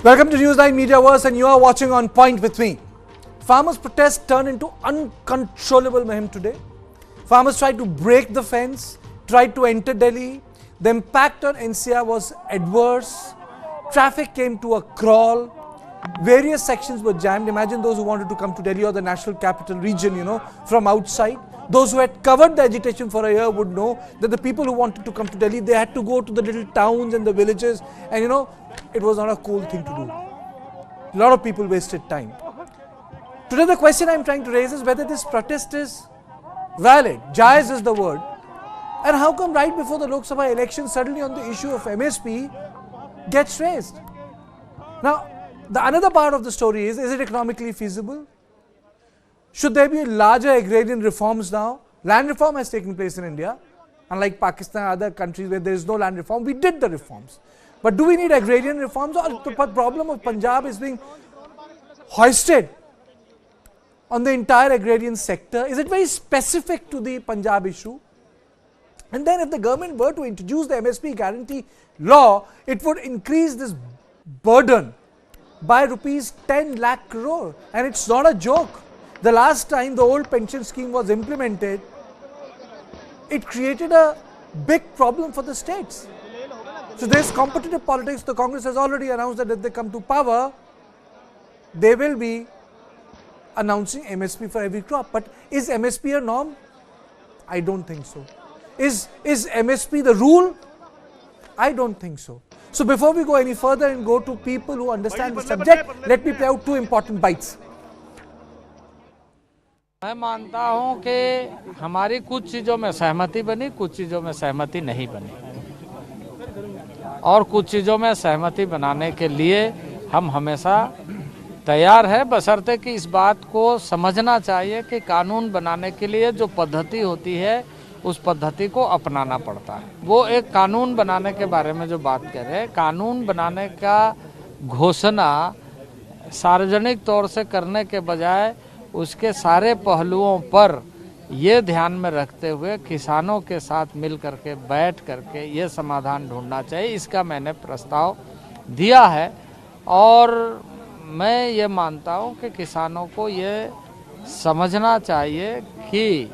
Welcome to Newsline Mediaverse, and you are watching On Point with me. Farmers' protests turned into uncontrollable mayhem today. Farmers tried to break the fence, tried to enter Delhi. The impact on NCR was adverse. Traffic came to a crawl. Various sections were jammed. Imagine those who wanted to come to Delhi or the national capital region, from outside. Those who had covered the agitation for a year would know that the people who wanted to come to Delhi, they had to go to the little towns and the villages, and it was not a cool thing to do. A lot of people wasted time. Today the question I am trying to raise is whether this protest is valid. Jaiz is the word. And how come right before the Lok Sabha election suddenly on the issue of MSP gets raised? Now, the another part of the story is it economically feasible? Should there be larger agrarian reforms now? Land reform has taken place in India. Unlike Pakistan and other countries where there is no land reform, we did the reforms. But do we need agrarian reforms, or the problem of Punjab is being hoisted on the entire agrarian sector? Is it very specific to the Punjab issue? And then if the government were to introduce the MSP guarantee law, it would increase this burden by rupees 10 lakh crore. And it's not a joke. The last time the old pension scheme was implemented, it created a big problem for the states. So there's competitive politics. The Congress has already announced that if they come to power, they will be announcing MSP for every crop. But is MSP a norm? I don't think so. Is MSP the rule? I don't think so. So before we go any further and go to people who understand the subject, let me play out two important bites. मैं मानता हूं कि हमारी कुछ चीज़ों में सहमति बनी, कुछ चीज़ों में सहमति नहीं बनी, और कुछ चीज़ों में सहमति बनाने के लिए हम हमेशा तैयार हैं, बशर्ते कि इस बात को समझना चाहिए कि कानून बनाने के लिए जो पद्धति होती है उस पद्धति को अपनाना पड़ता है। वो एक कानून बनाने के बारे में जो बात कर रहे हैं, कानून बनाने का घोषणा सार्वजनिक तौर से करने के बजाय उसके सारे पहलुओं पर ये ध्यान में रखते हुए किसानों के साथ मिल करके बैठ करके ये समाधान ढूंढना चाहिए। इसका मैंने प्रस्ताव दिया है, और मैं ये मानता हूँ कि किसानों को ये समझना चाहिए कि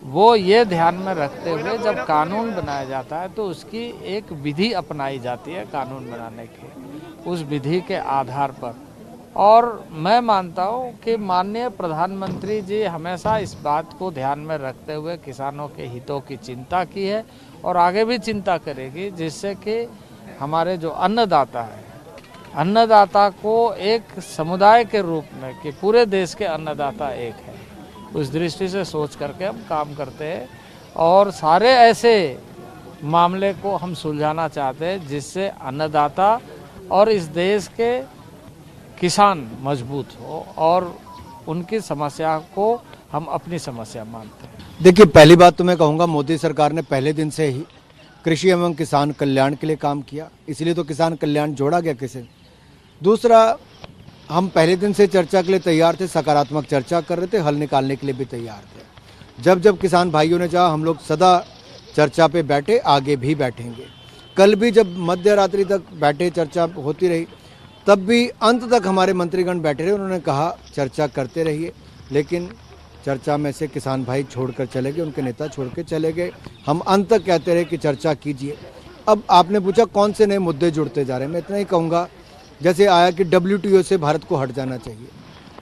वो ये ध्यान में रखते हुए जब कानून बनाया जाता है तो उसकी एक विधि अपनाई जाती है कानून बनाने की, उस विधि के आधार पर। और मैं मानता हूँ कि माननीय प्रधानमंत्री जी हमेशा इस बात को ध्यान में रखते हुए किसानों के हितों की चिंता की है और आगे भी चिंता करेगी, जिससे कि हमारे जो अन्नदाता है, अन्नदाता को एक समुदाय के रूप में कि पूरे देश के अन्नदाता एक है, उस दृष्टि से सोच करके हम काम करते हैं और सारे ऐसे मामले को हम सुलझाना चाहते हैं जिससे अन्नदाता और इस देश के किसान मजबूत हो और उनकी समस्या को हम अपनी समस्या मानते हैं। देखिए, पहली बात तो मैं कहूँगा, मोदी सरकार ने पहले दिन से ही कृषि एवं किसान कल्याण के लिए काम किया, इसलिए तो किसान कल्याण जोड़ा गया किसे। दूसरा, हम पहले दिन से चर्चा के लिए तैयार थे, सकारात्मक चर्चा कर रहे थे, हल निकालने के लिए भी तैयार थे। जब जब किसान भाइयों ने चाहा, हम लोग सदा चर्चा पे बैठे, आगे भी बैठेंगे। कल भी जब मध्य रात्रि तक बैठे, चर्चा होती रही, तब भी अंत तक हमारे मंत्रीगण बैठे रहे। उन्होंने कहा चर्चा करते रहिए, लेकिन चर्चा में से किसान भाई छोड़कर चले गए, उनके नेता छोड़ के चले गए। हम अंत तक कहते रहे कि चर्चा कीजिए। अब आपने पूछा कौन से नए मुद्दे जुड़ते जा रहे हैं, मैं इतना ही कहूँगा, जैसे आया कि WTO से भारत को हट जाना चाहिए,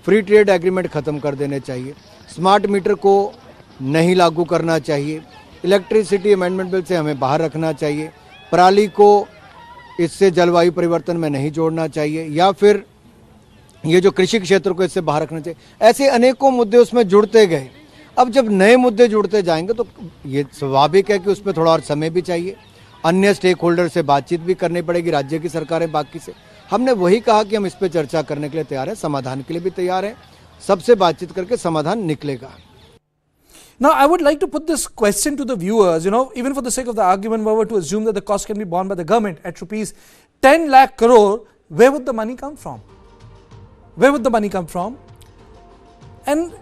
फ्री ट्रेड एग्रीमेंट ख़त्म कर देने चाहिए, स्मार्ट मीटर को नहीं लागू करना चाहिए, इलेक्ट्रिसिटी अमेंडमेंट बिल से हमें बाहर रखना चाहिए, पराली को इससे जलवायु परिवर्तन में नहीं जोड़ना चाहिए, या फिर ये जो कृषि क्षेत्र को इससे बाहर रखना चाहिए। ऐसे अनेकों मुद्दे उसमें जुड़ते गए। अब जब नए मुद्दे जुड़ते जाएंगे तो ये स्वाभाविक है कि उसमें थोड़ा और समय भी चाहिए, अन्य स्टेक होल्डर से बातचीत भी करनी पड़ेगी, राज्य की सरकारें बाकी से। हमने वही कहा कि हम इस पर चर्चा करने के लिए तैयार हैं, समाधान के लिए भी तैयार हैं, सबसे बातचीत करके समाधान निकलेगा। Now, I would like to put this question to the viewers, even for the sake of the argument, we were to assume that the cost can be borne by the government at rupees 10 lakh crore, where would the money come from? Where would the money come from? And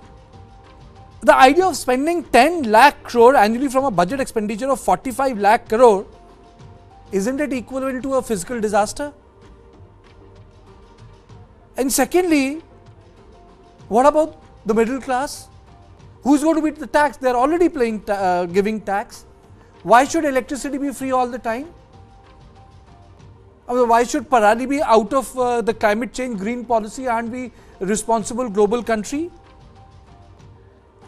the idea of spending 10 lakh crore annually from a budget expenditure of 45 lakh crore, isn't it equivalent to a physical disaster? And secondly, what about the middle class? Who's going to beat the tax? They're already giving tax. Why should electricity be free all the time? Why should Parani be out of the climate change green policy and be a responsible global country?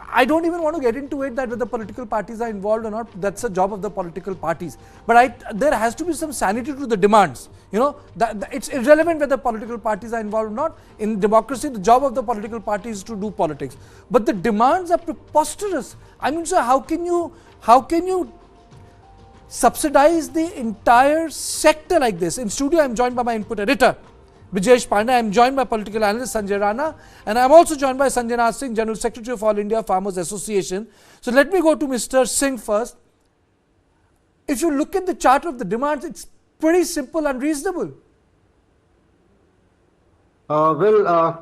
I don't even want to get into it that whether political parties are involved or not. That's a job of the political parties. But there has to be some sanity to the demands. You know, it's irrelevant whether political parties are involved or not. In democracy, the job of the political parties is to do politics. But the demands are preposterous. I mean, sir, how can you subsidize the entire sector like this? In studio, I'm joined by my input editor, Brijesh Pandey. I am joined by political analyst Sanjay Rana, and I am also joined by Sanjay Nath Singh, General Secretary of All India Farmers Association. So let me go to Mr. Singh first. If you look at the chart of the demands, it's pretty simple and reasonable. I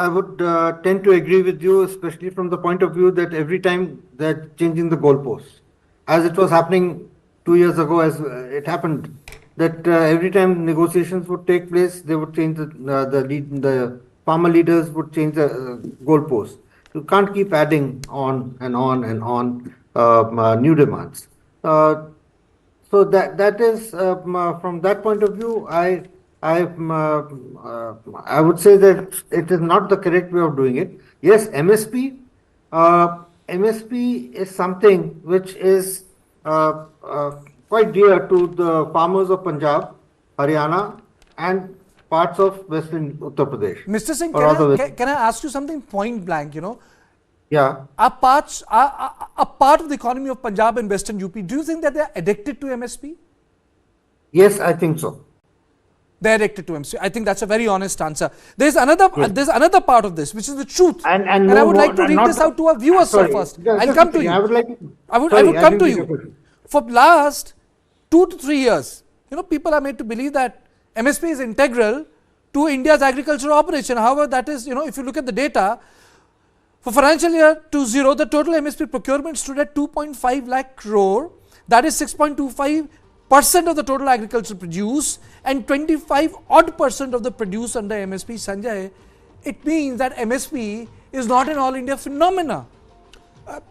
would tend to agree with you, especially from the point of view that every time they're changing the goalposts, as it was happening 2 years ago, as it happened, that every time negotiations would take place, they would change the farmer leaders would change the goalposts. You can't keep adding on and on and on new demands. So that is from that point of view, I would say that it is not the correct way of doing it. Yes, MSP. MSP is something which is quite dear to the farmers of Punjab, Haryana, and parts of Western Uttar Pradesh. Mr. Singh, can I ask you something point blank? You know, yeah. A part of the economy of Punjab and Western UP. Do you think that they are addicted to MSP? Yes, I think so. They are addicted to MSP. I think that's a very honest answer. There's another part of this, which is the truth. And I would like to read this out to our viewers, sir, first. I'll come to you. I would come to you. For last 2 to 3 years, you know, people are made to believe that MSP is integral to India's agricultural operation. However, that is, you know, if you look at the data, for financial year 20, the total MSP procurement stood at 2.5 lakh crore. That is 6.25% of the total agricultural produce and 25% of the produce under MSP. Sanjay, it means that MSP is not an all India phenomena.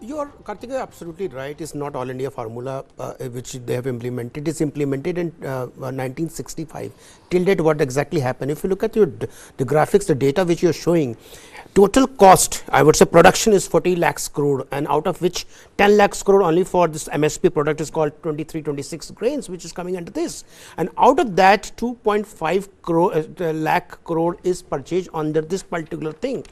You are, Karthika, absolutely right. It's not all India formula which they have implemented. It's implemented in 1965. Till date, what exactly happened? If you look at the graphics, the data which you are showing, total cost, I would say production is 40 lakhs crore, and out of which 10 lakhs crore only for this MSP product is called 26 grains, which is coming under this. And out of that, 2.5 lakh crore is purchased under this particular thing.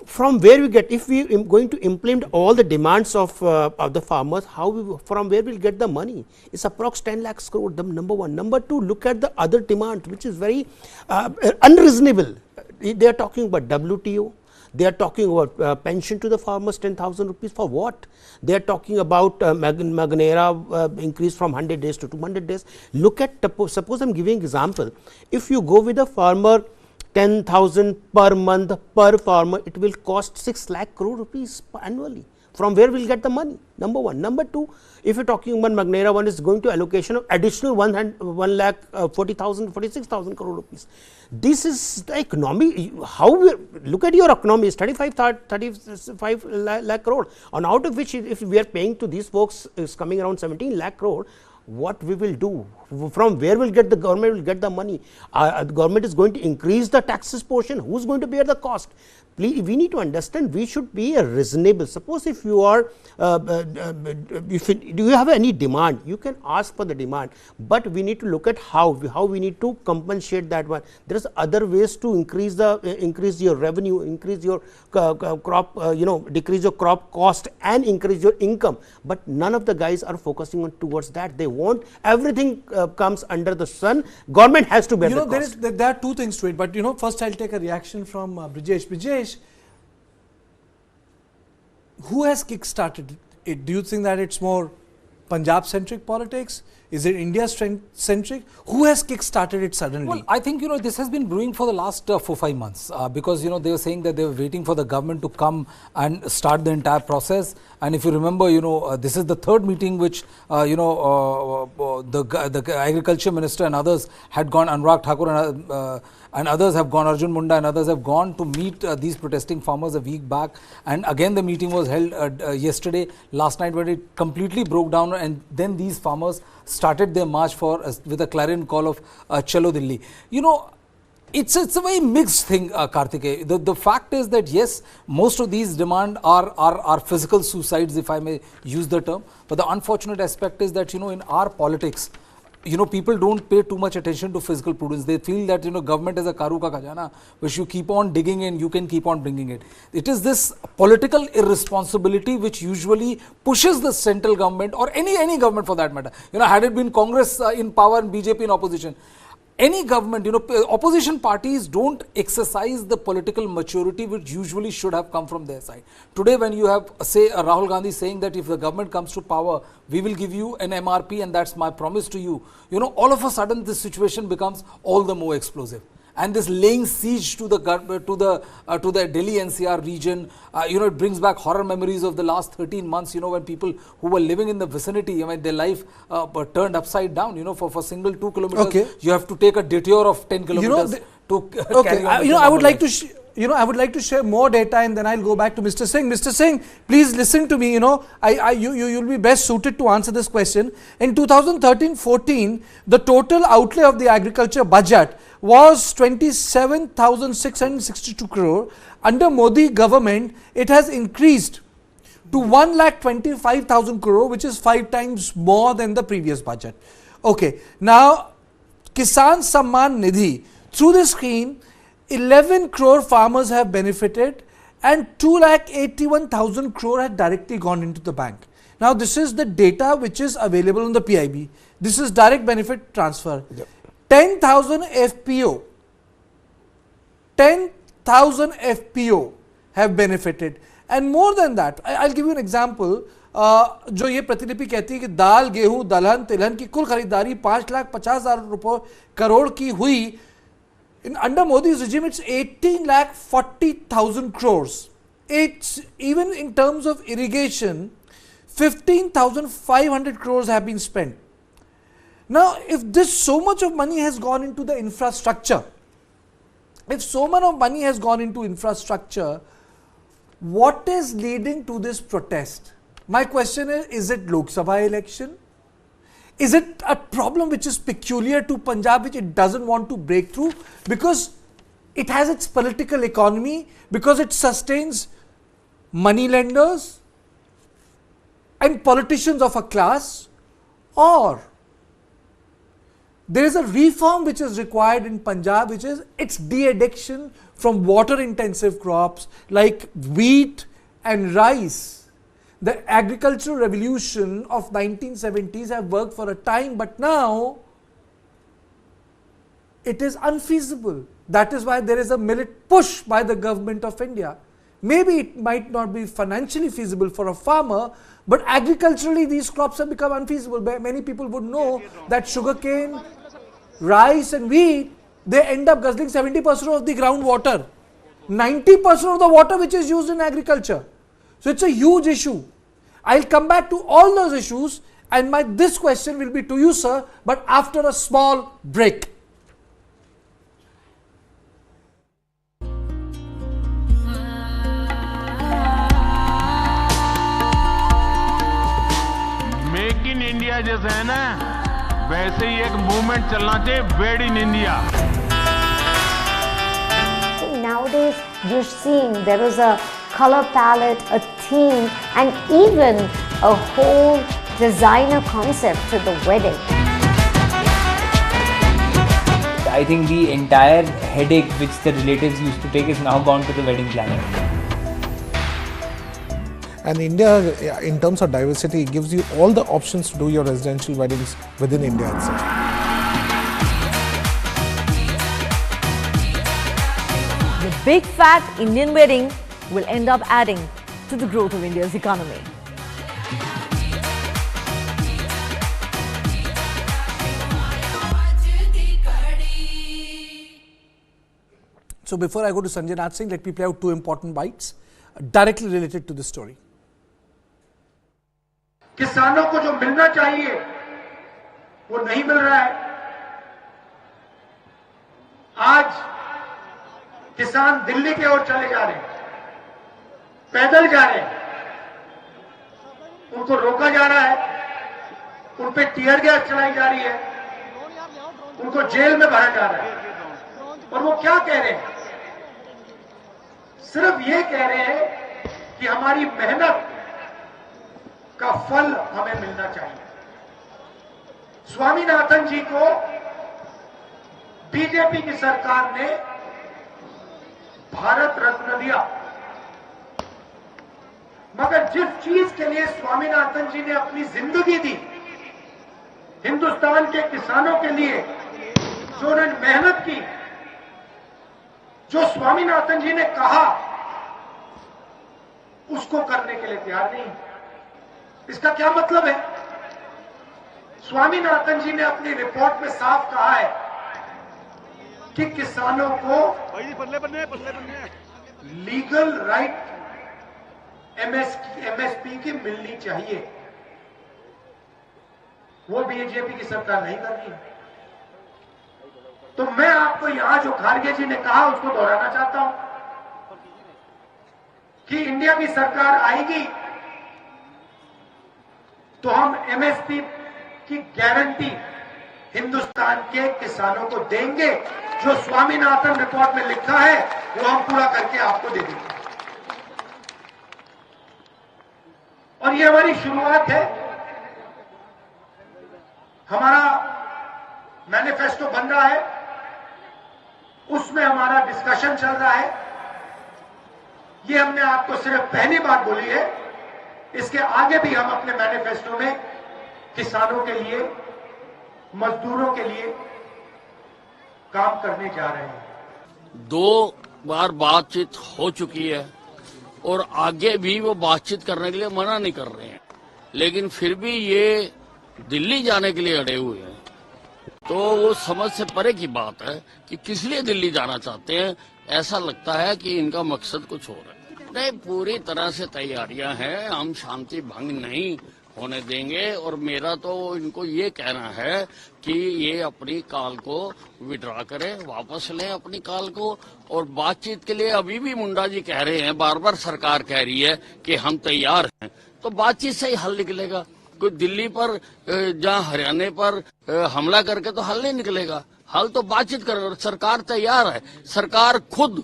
From where we get, if we are going to implement all the demands of the farmers, from where we'll get the money? It's approx 10 lakhs crore, the number one. Number two, look at the other demand, which is very unreasonable. They are talking about WTO. They are talking about pension to the farmers, 10,000 rupees for what? They are talking about Magnera increase from 100 days to 200 days. Look at, suppose I'm giving example. If you go with a farmer 10,000 per month per farmer, it will cost 6 lakh crore rupees annually. From where we'll get the money? Number one. Number two, if you're talking about Magnera, one is going to allocation of additional 1 lakh 46,000 crore rupees. This is the economy. How we look at your economy is 35 lakh crore, and out of which, if we are paying to these folks, is coming around 17 lakh crore. What we will do? From where will get the government will get the money? The government is going to increase the taxes portion. Who's going to bear the cost? Please, we need to understand. We should be a reasonable. Suppose if you are, do you have any demand? You can ask for the demand, but we need to look at how we need to compensate that one. There is other ways to increase your revenue, increase your crop, decrease your crop cost and increase your income. But none of the guys are focusing on towards that. They want everything comes under the sun. Government has to bear the cost. There are two things to it, but first I'll take a reaction from Brijesh. Brijesh, who has kick-started it? Do you think that it's more Punjab-centric politics? Is it India-centric? Who has kick-started it suddenly? Well, I think, this has been brewing for the last 4-5 months because, they were saying that they were waiting for the government to come and start the entire process. And if you remember, this is the third meeting which, the agriculture minister and others had gone, Anurag Thakur and others have gone, Arjun Munda and others have gone to meet these protesting farmers a week back. And again, the meeting was held yesterday, last night, when it completely broke down, and then these farmers started their march with a clarion call of Chalo Delhi. It's a very mixed thing, Karthikeya. The fact is that yes, most of these demand are physical suicides, if I may use the term. But the unfortunate aspect is that in our politics, people don't pay too much attention to physical prudence. They feel that government is a karu ka khajana, which you keep on digging in, you can keep on bringing it. It is this political irresponsibility which usually pushes the central government, or any government for that matter. Had it been Congress in power and BJP in opposition, any government, opposition parties don't exercise the political maturity which usually should have come from their side. Today, when you have, say, Rahul Gandhi saying that if the government comes to power, we will give you an MRP and that's my promise to you. All of a sudden this situation becomes all the more explosive. And this laying siege to the Delhi NCR region, it brings back horror memories of the last 13 months, when people who were living in the vicinity, their life turned upside down, for single 2 kilometers, Okay. you have to take a detour of 10 kilometers to carry on. I would like to I would like to share more data, and then I'll go back to Mr. Singh. Mr. Singh, please listen to me. You'll be best suited to answer this question. In 2013-14, the total outlay of the agriculture budget was 27,662 crore. Under Modi government, it has increased to 1,25,000 crore, which is 5 times more than the previous budget. Okay, now Kisan Samman Nidhi, through this scheme, 11 crore farmers have benefited and 2,81,000 crore have directly gone into the bank. Now this is the data which is available on the PIB. This is direct benefit transfer. Yep. 10,000 FPO have benefited, and more than that, I'll give you an example. जो ये प्रतिलिपि कहती है कि दाल, गेहूं, दलहन, तिलहन की कुल खरीदारी 5,50,000 करोड़ की हुई. Under Modi's regime, it's 18,40,000 crores. It's even in terms of irrigation, 15,500 crores have been spent. Now, if so much of money has gone into the infrastructure, what is leading to this protest? My question is it Lok Sabha election? Is it a problem which is peculiar to Punjab, which it doesn't want to break through because it has its political economy, because it sustains money lenders and politicians of a class, or there is a reform which is required in Punjab, which is its de-addiction from water-intensive crops like wheat and rice. The agricultural revolution of 1970s have worked for a time, but now it is unfeasible. That is why there is a millet push by the government of India. Maybe it might not be financially feasible for a farmer, but agriculturally these crops have become unfeasible. Many people would know that sugarcane, rice and wheat, they end up guzzling 70% of the groundwater, 90% of the water which is used in agriculture. So it's a huge issue. I'll come back to all those issues, and this question will be to you, sir, but after a small break. Make in India जैसे है ना, वैसे ही एक movement चलना चाहिए, made in India. Nowadays, you're seeing there is a color palette, a theme, and even a whole designer concept to the wedding. I think the entire headache which the relatives used to take is now gone to the wedding planner. And India, in terms of diversity, gives you all the options to do your residential weddings within India itself. The big fat Indian wedding will end up adding to the growth of India's economy. So before I go to Sanjay Nath Singh, let me play out two important bites directly related to this story. किसानों को जो मिलना चाहिए वो नहीं मिल रहा है। आज किसान दिल्ली की ओर चले जा रहे हैं, पैदल जा रहे हैं, उनको रोका जा रहा है, उन पे टीयर गैस चलाई जा रही है, उनको जेल में भरा जा रहा है। और वो क्या कह रहे हैं? सिर्फ ये कह रहे हैं कि हमारी मेहनत का फल हमें मिलना चाहिए। स्वामीनाथन जी को बीजेपी की सरकार ने भारत रत्न दिया, मगर जिस चीज के लिए स्वामीनाथन जी ने अपनी जिंदगी दी, हिंदुस्तान के किसानों के लिए जो उन्होंने मेहनत की, जो स्वामीनाथन जी ने कहा, उसको करने के लिए तैयार नहीं। इसका क्या मतलब है? स्वामीनाथन जी ने अपनी रिपोर्ट में साफ कहा है कि किसानों को लीगल राइट एमएसपी की मिलनी चाहिए। वो बीजेपी की सरकार नहीं कर रही। तो मैं आपको यहां जो खारगे जी ने कहा उसको दोहराना चाहता हूं कि इंडिया की सरकार आएगी तो हम एमएसपी की गारंटी हिंदुस्तान के किसानों को देंगे। जो स्वामीनाथन रिपोर्ट में लिखा है वो हम पूरा करके आपको दे देंगे। और ये हमारी शुरुआत है। हमारा मैनिफेस्टो बन रहा है, उसमें हमारा डिस्कशन चल रहा है। ये हमने आपको सिर्फ पहली बार बोली है। इसके आगे भी हम अपने मैनिफेस्टो में किसानों के लिए, मजदूरों के लिए काम करने जा रहे हैं। 2 बार बातचीत हो चुकी है और आगे भी वो बातचीत करने के लिए मना नहीं कर रहे हैं, लेकिन फिर भी ये दिल्ली जाने के लिए अड़े हुए हैं। तो वो समझ से परे की बात है कि किस लिए दिल्ली जाना चाहते हैं। ऐसा लगता है कि इनका मकसद कुछ और है। नहीं, पूरी तरह से तैयारियां हैं, हम शांति भंग नहीं होने देंगे। और मेरा तो इनको ये कहना है कि ये अपनी कॉल को विड्रॉ करें, वापस लें अपनी कॉल को। और बातचीत के लिए अभी भी मुंडा जी कह रहे हैं, बार बार सरकार कह रही है कि हम तैयार हैं, तो बातचीत से ही हल निकलेगा। कोई दिल्ली पर जहां हरियाणा पर हमला करके तो हल नहीं निकलेगा। हल तो बातचीत कर, सरकार तैयार है। सरकार खुद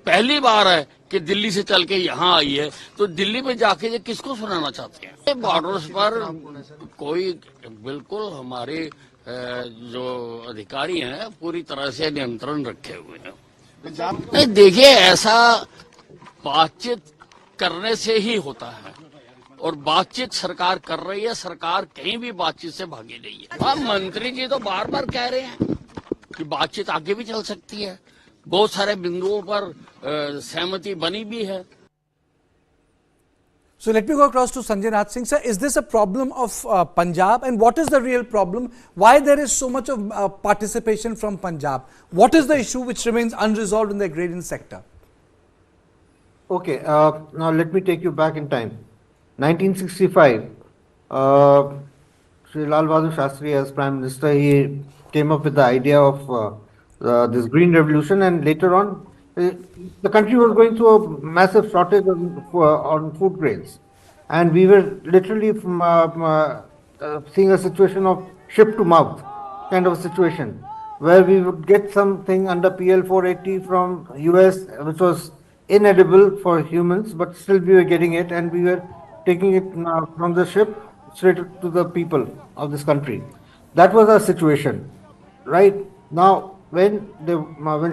पहली बार है कि दिल्ली से चल के यहाँ आई है, तो दिल्ली में जाके ये किसको सुनाना चाहते हैं? बॉर्डर्स पर कोई बिल्कुल हमारे जो अधिकारी हैं पूरी तरह से नियंत्रण रखे हुए हैं। नहीं, देखिए, ऐसा बातचीत करने से ही होता है और बातचीत सरकार कर रही है। सरकार कहीं भी बातचीत से भागी नहीं है। हाँ, मंत्री जी तो बार बार कह रहे हैं कि बातचीत आगे भी चल सकती है। बहुत सारे बिंदुओं पर सहमति बनी भी है। So let me go across to Sanjay Nath Singh. Sir, is this a problem of Punjab, and what is the real problem? Why there is so much of participation from Punjab? What is the issue which remains unresolved in the agrarian sector? Okay, now let me take you back in time. 1965, Sri Lal Bahadur Shastri as Prime Minister, he came up with the idea of this green revolution, and later on the country was going through a massive shortage on food grains, and we were literally seeing a situation of ship to mouth kind of a situation, where we would get something under PL 480 from US which was inedible for humans, but still we were getting it, and we were taking it from the ship straight to the people of this country. That was our situation, right? Now, when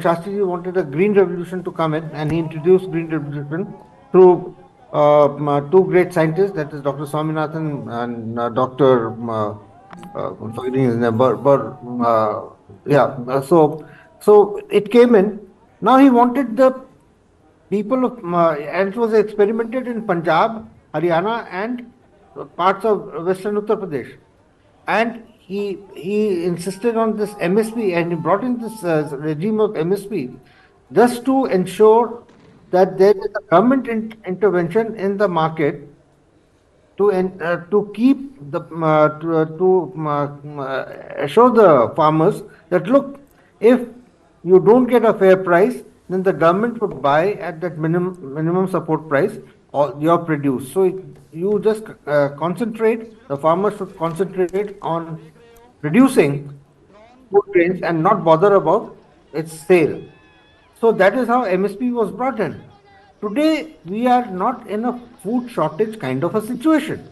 Shastri ji wanted a green revolution to come in, and he introduced green revolution through 2 great scientists, that is Dr. Swaminathan and Dr. I'm forgetting his name, so it came in. Now he wanted the people of, and it was experimented in Punjab, Haryana and parts of western Uttar Pradesh, and he insisted on this MSP, and he brought in this regime of MSP, just to ensure that there is a government intervention in the market to keep the assure the farmers that, look, if you don't get a fair price, then the government would buy at that minimum support price all your produce. So you just concentrate, the farmers should concentrate on producing food grains and not bother about its sale. So that is how MSP was brought in. Today, we are not in a food shortage kind of a situation.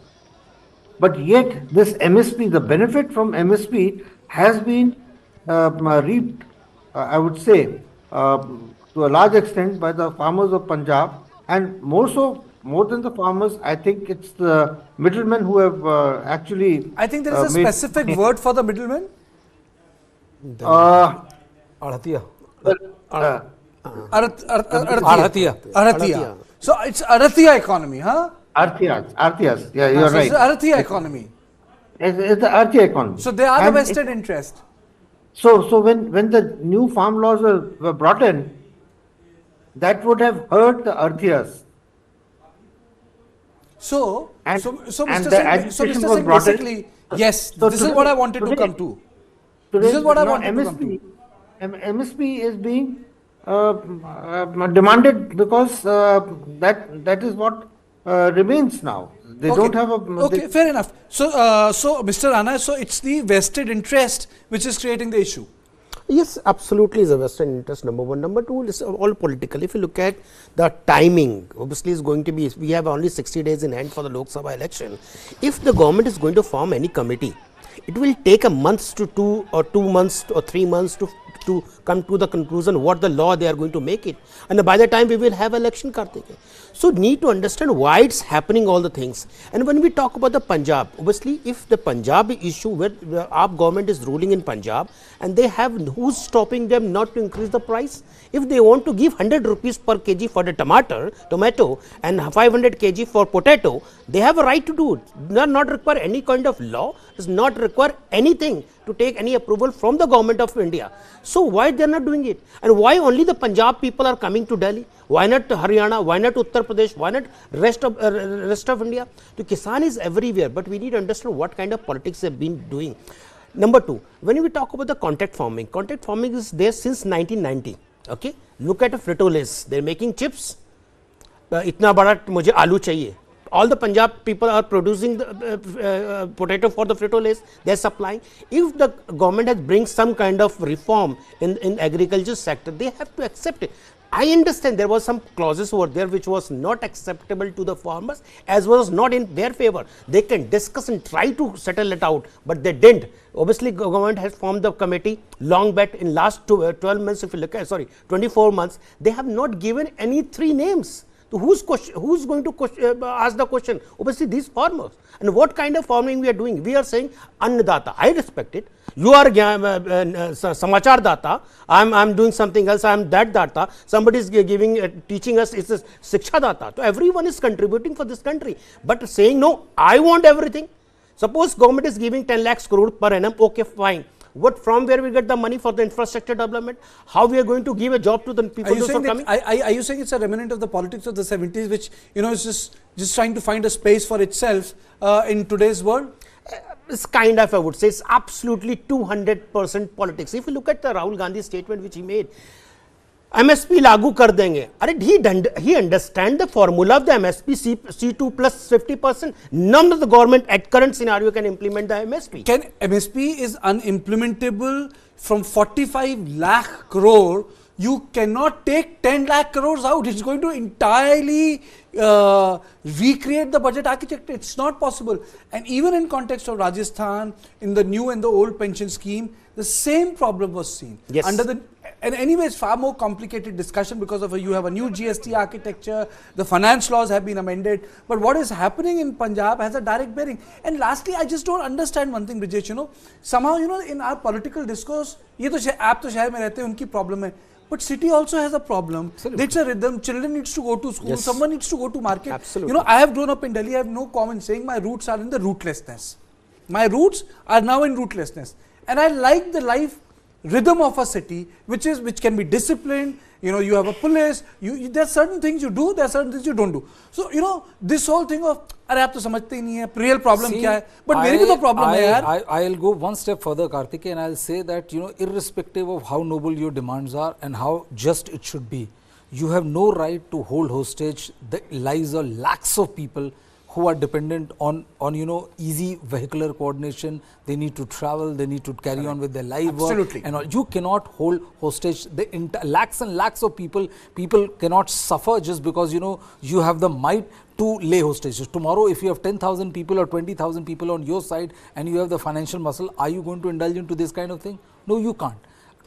But yet, this MSP, the benefit from MSP has been reaped, I would say, to a large extent by the farmers of Punjab, and more than the farmers, I think it's the middlemen who have actually. I think there is a specific word for the middlemen. Arathia. Arathia. So it's Arathia economy, huh? Arthias. Yeah, you're right. It's the Arathia economy. It's the Arthia economy. So they are the vested interest. So when the new farm laws were brought in, that would have hurt the Arthias. So Mr. Singh, basically, yes, this is what I wanted to come to. This is what I wanted to come to. MSP is being demanded because that is what remains now. They don't have a. Okay, fair enough. So, Mr. Rana, so it's the vested interest which is creating the issue. Yes, absolutely is a vested interest, number one. Number two is all political. If you look at the timing, obviously is going to be, we have only 60 days in hand for the Lok Sabha election. If the government is going to form any committee, it will take a month to 2 or 2 months or 3 months to come to the conclusion what the law they are going to make it, and by the time we will have election karte ke. So need to understand why it's happening all the things. And when we talk about the Punjab, obviously if the Punjab issue where our government is ruling in Punjab and they have, who's stopping them not to increase the price? If they want to give 100 rupees per kg for the tomato and 500 kg for potato, they have a right to do it. They are not require any kind of law, does not require anything to take any approval from the government of India. So why they are not doing it? And why only the Punjab people are coming to Delhi? Why not Haryana? Why not Uttar Pradesh? Why not rest of India? The Kisan is everywhere, but we need to understand what kind of politics they have been doing. Number two, when we talk about the contract farming is there since 1990. Okay, look at Frito-Lays. They are making chips. Itna bada mujhe aloo chahiye. All the Punjab people are producing the potato for the Frito-Lays. They are supplying. If the government has bring some kind of reform in agriculture sector, they have to accept it. I understand there was some clauses over there which was not acceptable to the farmers as well as not in their favor. They can discuss and try to settle it out, but they didn't. Obviously, government has formed the committee long back in last 12 months. If you look at 24 months, they have not given any 3 names. So who's going to ask the question? Obviously, these farmers. And what kind of farming we are doing? We are saying Annadata. I respect it. You are Samachar Data. I'm doing something else. I'm that data. Somebody is teaching us. It's a Shiksha Data. So everyone is contributing for this country. But saying no, I want everything. Suppose government is giving 10 lakhs crore per annum. Okay, fine. From where we get the money for the infrastructure development? How we are going to give a job to the people who are coming? Are you saying it's a remnant of the politics of the 70s, which is just trying to find a space for itself in today's world? It's kind of, I would say, it's absolutely 200% politics. If you look at the Rahul Gandhi statement which he made, MSP lagu kar denge. He understand the formula of the MSP C2 plus 50%. None of the government at current scenario can implement the MSP. Can MSP is unimplementable from 45 lakh crore. You cannot take 10 lakh crores out. It's going to entirely recreate the budget architecture. It's not possible. And even in context of Rajasthan, in the new and the old pension scheme, the same problem was seen. Yes. And anyway, it's far more complicated discussion because of you have a new GST architecture, the finance laws have been amended. But what is happening in Punjab has a direct bearing. And lastly, I just don't understand one thing, Brijesh, somehow, in our political discourse, aap to shahar mein rehte hain, unki problem hai. But city also has a problem. It's a rhythm. Children needs to go to school. Yes. Someone needs to go to market. Absolutely. I have grown up in Delhi. I have no common saying. My roots are in the rootlessness. My roots are now in rootlessness. And I like the life rhythm of a city, which can be disciplined. you have a police, there are certain things you do, there are certain things you don't do. So, this whole thing of, अरे आप तो समझते ही नहीं है, real problem क्या है? But मेरी भी तो problem है यार. I'll go one step further, Karthik, and I'll say that, irrespective of how noble your demands are and how just it should be, you have no right to hold hostage the lives of lakhs of people who are dependent on easy vehicular coordination. They need to travel, they need to carry on with their life Absolutely. work and all. You cannot hold hostage the lakhs and lakhs of people. People cannot suffer just because you have the might to lay hostages. Tomorrow, if you have 10,000 people or 20,000 people on your side and you have the financial muscle, are you going to indulge into this kind of thing? No, you can't.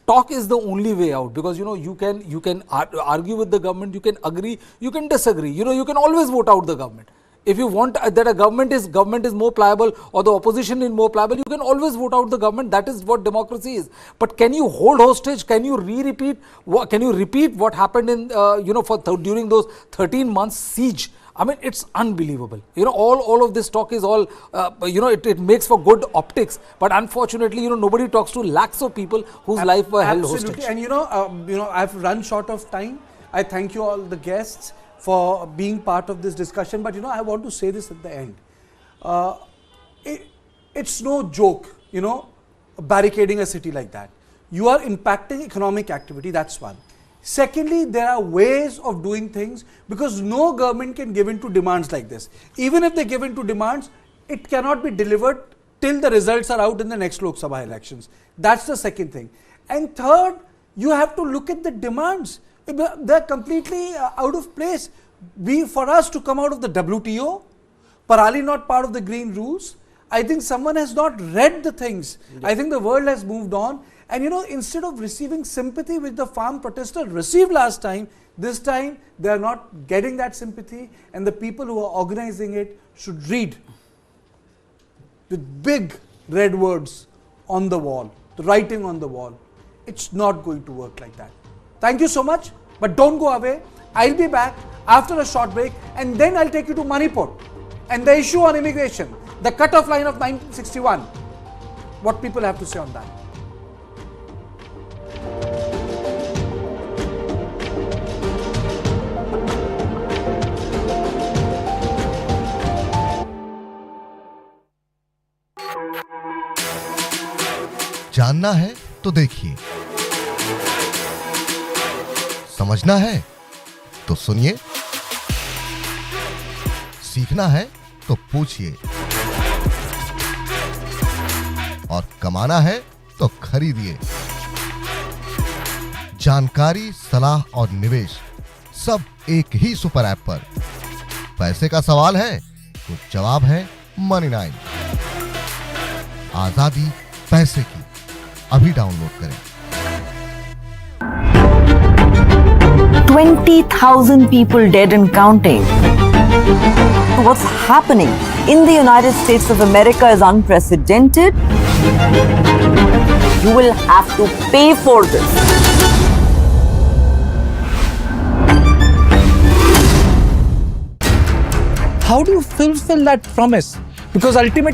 Talk is the only way out, because you can argue with the government, you can agree, you can disagree. You can always vote out the government. If you want that a government is more pliable or the opposition is more pliable, you can always vote out the government. That is what democracy is. But can you hold hostage? Can you repeat what happened in during those 13 months siege? I mean, it's unbelievable. All of this talk is all it makes for good optics, but unfortunately, nobody talks to lakhs of people whose life were held hostage. And I've run short of time. I thank you all the guests for being part of this discussion, but I want to say this at the end. It's no joke, barricading a city like that. You are impacting economic activity, that's one. Secondly, there are ways of doing things, because no government can give in to demands like this. Even if they give in to demands, it cannot be delivered till the results are out in the next Lok Sabha elections. That's the second thing. And third, you have to look at the demands. They're completely out of place. For us to come out of the WTO, Parali not part of the green rules, I think someone has not read the things. Yeah. I think the world has moved on. And instead of receiving sympathy which the farm protesters received last time, this time they are not getting that sympathy, and the people who are organizing it should read with big red words on the wall, the writing on the wall. It's not going to work like that. Thank you so much, but don't go away. I'll be back after a short break, and then I'll take you to Manipur and the issue on immigration, the cut-off line of 1961. What people have to say on that. जानना है तो देखिए, समझना है तो सुनिए, सीखना है तो पूछिए, और कमाना है तो खरीदिए। जानकारी, सलाह और निवेश सब एक ही सुपर ऐप पर। पैसे का सवाल है तो जवाब है मनी 9। आजादी पैसे की, अभी डाउनलोड करें। 20,000 people dead and counting. What's happening in the United States of America is unprecedented. You will have to pay for this. How do you fulfill that promise? Because ultimately